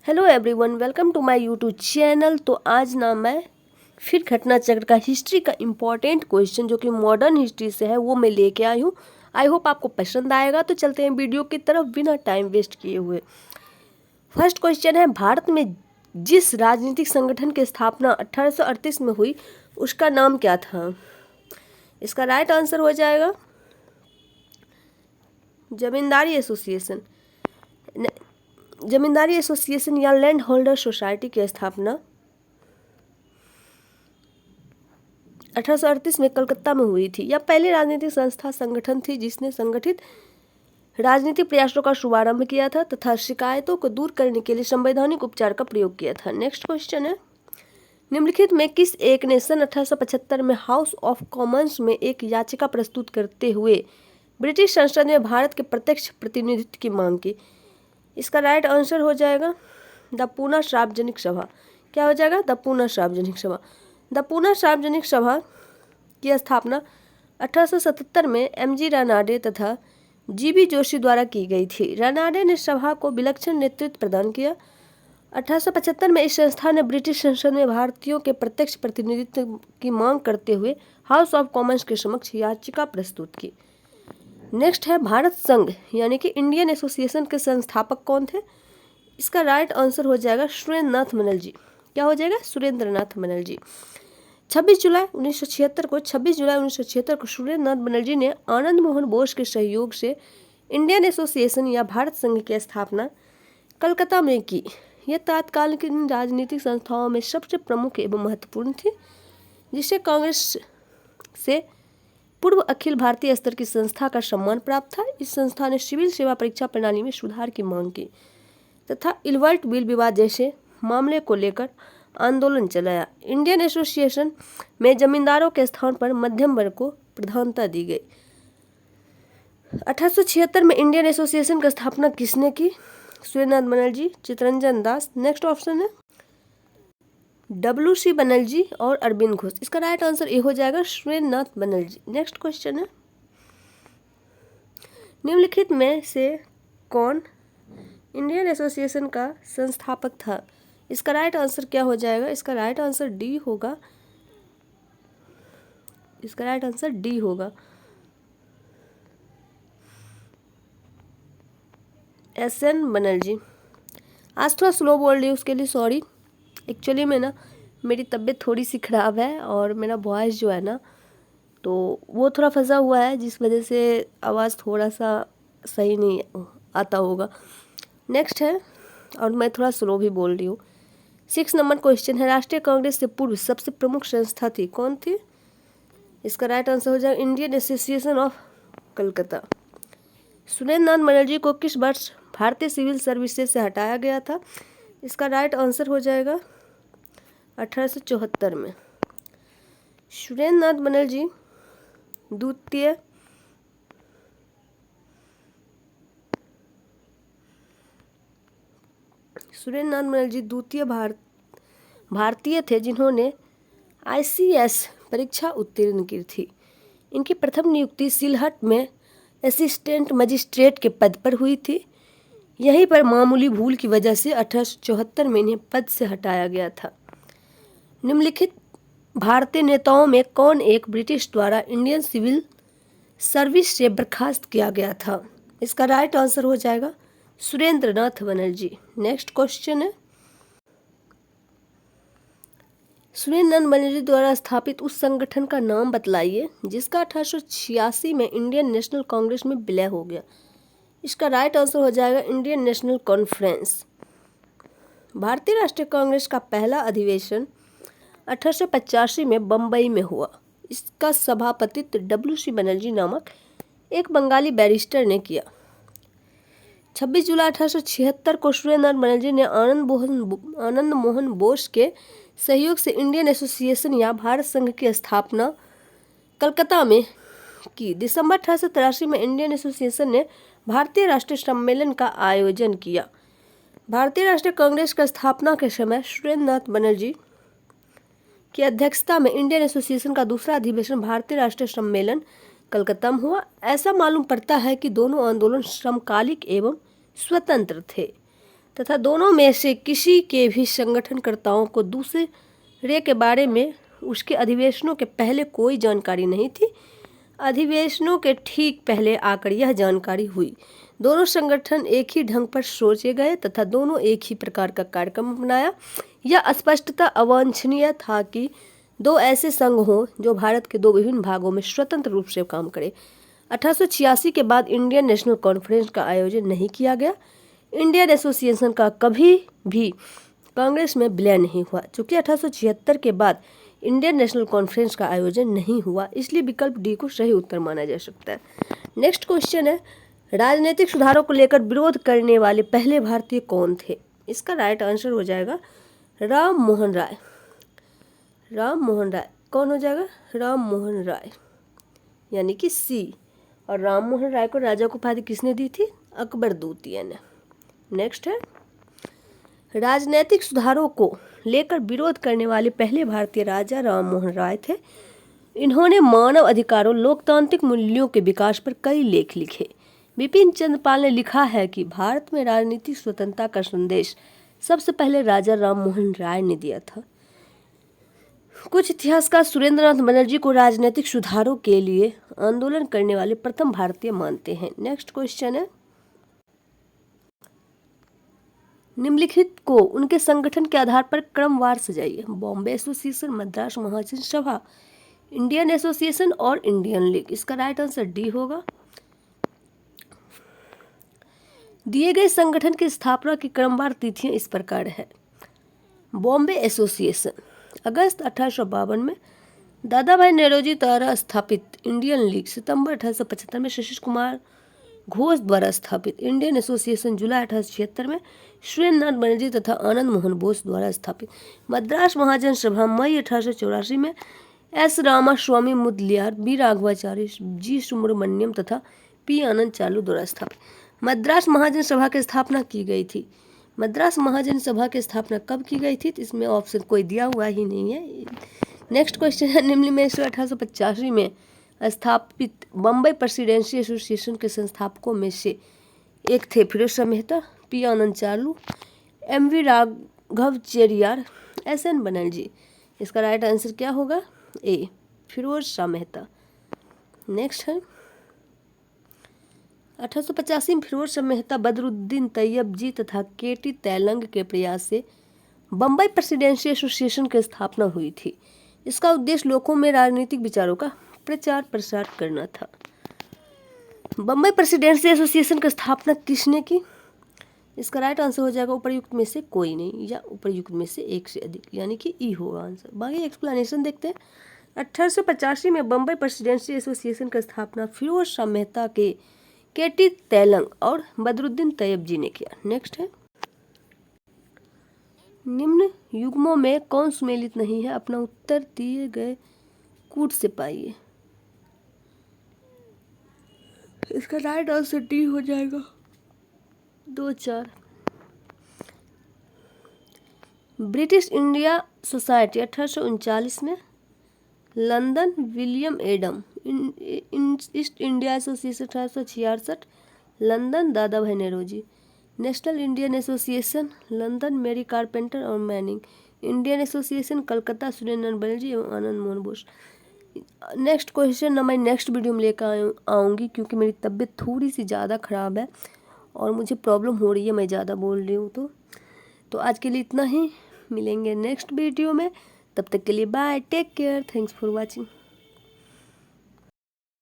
Hello everyone, welcome to my YouTube channel. तो आज ना मैं फिर घटना चक्र का हिस्ट्री का इम्पॉर्टेंट क्वेश्चन जो कि मॉडर्न हिस्ट्री से है वो मैं लेके आई हूँ। आई होप आपको पसंद आएगा। तो चलते हैं वीडियो की तरफ बिना टाइम वेस्ट किए हुए। फर्स्ट क्वेश्चन है, भारत में जिस राजनीतिक संगठन की स्थापना 1838 में हुई उसका नाम क्या था? इसका राइट आंसर हो जाएगा जमींदारी एसोसिएशन। जमींदारी एसोसिएशन या लैंड होल्डर सोसाइटी की स्थापना 1838 में कलकत्ता में हुई थी। यह पहली राजनीतिक संस्था संगठन थी जिसने संगठित राजनीतिक प्रयासों का शुभारंभ किया था तथा शिकायतों को दूर करने के लिए संवैधानिक उपचार का प्रयोग किया था। नेक्स्ट क्वेश्चन है, निम्नलिखित में किस एक ने सन 1875 में हाउस ऑफ कॉमन्स में एक याचिका प्रस्तुत करते हुए ब्रिटिश संसद में भारत के प्रत्यक्ष प्रतिनिधित्व की मांग की? इसका राइट आंसर हो जाएगा द पूना सार्वजनिक सभा। क्या हो जाएगा? द पूना सार्वजनिक सभा। द पूना सार्वजनिक सभा की स्थापना 1877 में एमजी रानाडे तथा जीबी जोशी द्वारा की गई थी। रानाडे ने सभा को विलक्षण नेतृत्व प्रदान किया। 1875 में इस संस्था ने ब्रिटिश संसद में भारतीयों के प्रत्यक्ष प्रतिनिधित्व की मांग करते हुए हाउस ऑफ कॉमन्स के समक्ष याचिका प्रस्तुत की। नेक्स्ट है, भारत संघ यानी कि इंडियन एसोसिएशन के संस्थापक कौन थे? इसका राइट आंसर हो जाएगा सुरेंद्र नाथ बनर्जी। क्या हो जाएगा? सुरेंद्र नाथ बनर्जी। 26 जुलाई 1976 को सुरेंद्र नाथ बनर्जी ने आनंद मोहन बोस के सहयोग से इंडियन एसोसिएशन या भारत संघ की स्थापना कलकत्ता में की। यह तत्कालीन राजनीतिक संस्थाओं में सबसे प्रमुख एवं महत्वपूर्ण थी, जिसे कांग्रेस से पूर्व अखिल भारतीय स्तर की संस्था का सम्मान प्राप्त था। इस संस्था ने सिविल सेवा परीक्षा प्रणाली में सुधार की मांग की तथा इल्वर्ट बिल विवाद जैसे मामले को लेकर आंदोलन चलाया। इंडियन एसोसिएशन में जमींदारों के स्थान पर मध्यम वर्ग को प्रधानता दी गई। 1876 में इंडियन एसोसिएशन की स्थापना किसने की? सुरेंद्र नाथ बनर्जी, चित्तरंजन दास। नेक्स्ट ऑप्शन है WC बनर्जी और अरविंद घोष। इसका राइट आंसर ये हो जाएगा सुरेंद्र नाथ बनर्जी। नेक्स्ट क्वेश्चन है, निम्नलिखित में से कौन इंडियन एसोसिएशन का संस्थापक था? इसका राइट आंसर क्या हो जाएगा? इसका राइट आंसर डी होगा। इसका राइट आंसर डी होगा SN बनर्जी। आज थोड़ा स्लो बोल रही हूँ, उसके लिए सॉरी। एक्चुअली में ना मेरी तबीयत थोड़ी सी ख़राब है और मेरा वॉइस जो है ना तो वो थोड़ा फंसा हुआ है, जिस वजह से आवाज़ थोड़ा सा सही नहीं आता होगा। नेक्स्ट है, और मैं थोड़ा स्लो भी बोल रही हूँ। 6 नंबर क्वेश्चन है, राष्ट्रीय कांग्रेस से पूर्व सबसे प्रमुख संस्था थी कौन थी? इसका राइट आंसर हो जाएगा Indian association of Calcutta. Surendra Nath Banerjee को किस वर्ष भारतीय सिविल सर्विसेज से हटाया गया था? इसका राइट आंसर हो जाएगा 1874 में। सुरेंद्र नाथ बनर्जी द्वितीय भारतीय थे जिन्होंने ICS परीक्षा उत्तीर्ण की थी। इनकी प्रथम नियुक्ति सिलहट में असिस्टेंट मजिस्ट्रेट के पद पर हुई थी। यहीं पर मामूली भूल की वजह से 1874 में इन्हें पद से हटाया गया था। निम्नलिखित भारतीय नेताओं में कौन एक ब्रिटिश द्वारा इंडियन सिविल सर्विस से बर्खास्त किया गया था? इसका राइट आंसर हो जाएगा सुरेंद्र नाथ बनर्जी। नेक्स्ट क्वेश्चन है, सुरेंद्र नाथ बनर्जी द्वारा स्थापित उस संगठन का नाम बतलाइए जिसका 1886 में इंडियन नेशनल कांग्रेस में विलय हो गया। इसका राइट आंसर हो जाएगा इंडियन नेशनल कॉन्फ्रेंस। भारतीय राष्ट्रीय कांग्रेस का पहला अधिवेशन 1885 में बम्बई में हुआ। इसका सभापतित्व WC बनर्जी नामक एक बंगाली बैरिस्टर ने किया। 26 जुलाई 1876 को सुरेंद्र नाथ बनर्जी ने आनंद मोहन बोस के सहयोग से इंडियन एसोसिएशन या भारत संघ की स्थापना कलकत्ता में की। दिसंबर 1883 में इंडियन एसोसिएशन ने भारतीय राष्ट्रीय सम्मेलन का आयोजन किया। भारतीय राष्ट्रीय कांग्रेस का स्थापना के समय सुरेंद्र नाथ बनर्जी की अध्यक्षता में इंडियन एसोसिएशन का दूसरा अधिवेशन भारतीय राष्ट्रीय सम्मेलन कलकत्ता में हुआ। ऐसा मालूम पड़ता है कि दोनों आंदोलन समकालिक एवं स्वतंत्र थे। तथा दोनों में से किसी के भी संगठनकर्ताओं को दूसरे के बारे में उसके अधिवेशनों के पहले कोई जानकारी नहीं थी। अधिवेशनों के ठीक पहले आकर यह जानकारी हुई। दोनों संगठन एक ही ढंग पर सोचे गए तथा दोनों एक ही प्रकार का कार्यक्रम अपनाया। यह स्पष्टता अवांछनीय था कि दो ऐसे संघ हों जो भारत के दो विभिन्न भागों में स्वतंत्र रूप से काम करें। 1886 के बाद इंडियन नेशनल कॉन्फ्रेंस का आयोजन नहीं किया गया। इंडियन एसोसिएशन का कभी भी कांग्रेस में विलय नहीं हुआ। चूंकि 1876 के बाद इंडियन नेशनल कॉन्फ्रेंस का आयोजन नहीं हुआ, इसलिए विकल्प डी को सही उत्तर माना जा सकता है। नेक्स्ट क्वेश्चन है, राजनीतिक सुधारों को लेकर विरोध करने वाले पहले भारतीय कौन थे? इसका राइट आंसर हो जाएगा राम मोहन राय। राम मोहन राय कौन हो जाएगा? राम मोहन राय, यानी कि सी। और राम मोहन राय को राजा को उपाधि किसने दी थी? अकबर द्वितीय ने। नेक्स्ट है, राजनीतिक सुधारों को लेकर विरोध करने वाले पहले भारतीय राजा राम मोहन राय थे। इन्होंने मानव अधिकारों, लोकतांत्रिक मूल्यों के विकास पर कई लेख लिखे। बिपिन चंद्र पाल ने लिखा है कि भारत में राजनीतिक स्वतंत्रता का संदेश सबसे पहले राजा राम मोहन राय ने दिया था। कुछ इतिहासकार सुरेंद्रनाथ बनर्जी को राजनीतिक सुधारों के लिए आंदोलन करने वाले प्रथम भारतीय मानते हैं। नेक्स्ट क्वेश्चन है, निम्नलिखित को उनके संगठन के आधार पर क्रमवार सजाइए। बॉम्बे एसोसिएशन, मद्रास महाजन सभा, इंडियन एसोसिएशन और इंडियन लीग। इसका राइट आंसर डी होगा। दिए गए संगठन की स्थापना की क्रमवार तिथियां इस प्रकार है। बॉम्बे एसोसिएशन अगस्त 1852 में दादा भाई नौरोजी द्वारा स्थापित। इंडियन लीग सितंबर 1875 में शशि कुमार घोष द्वारा स्थापित। इंडियन एसोसिएशन जुलाई 1876 में सुरेंद्रनाथ बनर्जी तथा आनंद मोहन बोस द्वारा स्थापित। मद्रास महाजन सभा मई 1884 में एस रामास्वामी मुदलियार, बी राघवाचार्य, जी सुब्रमण्यम तथा पी आनंद चालू द्वारा स्थापित। मद्रास महाजन सभा की स्थापना की गई थी। मद्रास महाजन सभा की स्थापना कब की गई थी? तो इसमें ऑप्शन कोई दिया हुआ ही नहीं है। नेक्स्ट क्वेश्चन है, निम्न में से 1885 में स्थापित बम्बई प्रेसिडेंसी एसोसिएशन के संस्थापकों में से एक थे Firoz Shah Mehta, P Anand Charlu, M V Raghava Chariar, S N Banerjee. इसका राइट आंसर क्या होगा? ए, फिरोज शाह मेहता। नेक्स्ट है, 1885 में फिरोज शाह मेहता, बदरुद्दीन तैयब जी तथा के टी तैलंग के प्रयास से बम्बई प्रेसिडेंसी एसोसिएशन की स्थापना हुई थी। इसका उद्देश्य लोगों में राजनीतिक विचारों का प्रचार प्रसार करना था। बम्बई प्रेसिडेंसी एसोसिएशन की स्थापना किसने की? इसका राइट आंसर हो जाएगा उपर्युक्त में से कोई नहीं, या उपर्युक्त में से एक से अधिक, यानी कि ई होगा आंसर। बाकी एक्सप्लेनेशन देखते हैं। 1885 में बम्बई प्रेसिडेंसी एसोसिएशन की स्थापना फिरोज शाह मेहता के टी तैलंग और बदरुद्दीन तैयब जी ने किया। नेक्स्ट है, निम्न युग्मों में कौन सुमेलित नहीं है? अपना उत्तर दिए गए कूट से पाइए। इसका राइट आंसर डी हो जाएगा 2-4। ब्रिटिश इंडिया सोसाइटी 1839 में, London William Adam, East India association 1866, London Dadabhai Naoroji. National Indian association London Mary Carpenter और Manning. Indian association Calcutta Surendranath Banerjee एवं आनंद मोहन बोस। नेक्स्ट क्वेश्चन मैं नेक्स्ट वीडियो में लेकर आऊँगी, क्योंकि मेरी तबीयत थोड़ी सी ज़्यादा ख़राब है और मुझे प्रॉब्लम हो रही है, मैं ज़्यादा बोल रही हूँ। तो आज के लिए इतना ही, मिलेंगे नेक्स्ट वीडियो में। तब तक के लिए bye, take care, thanks for watching.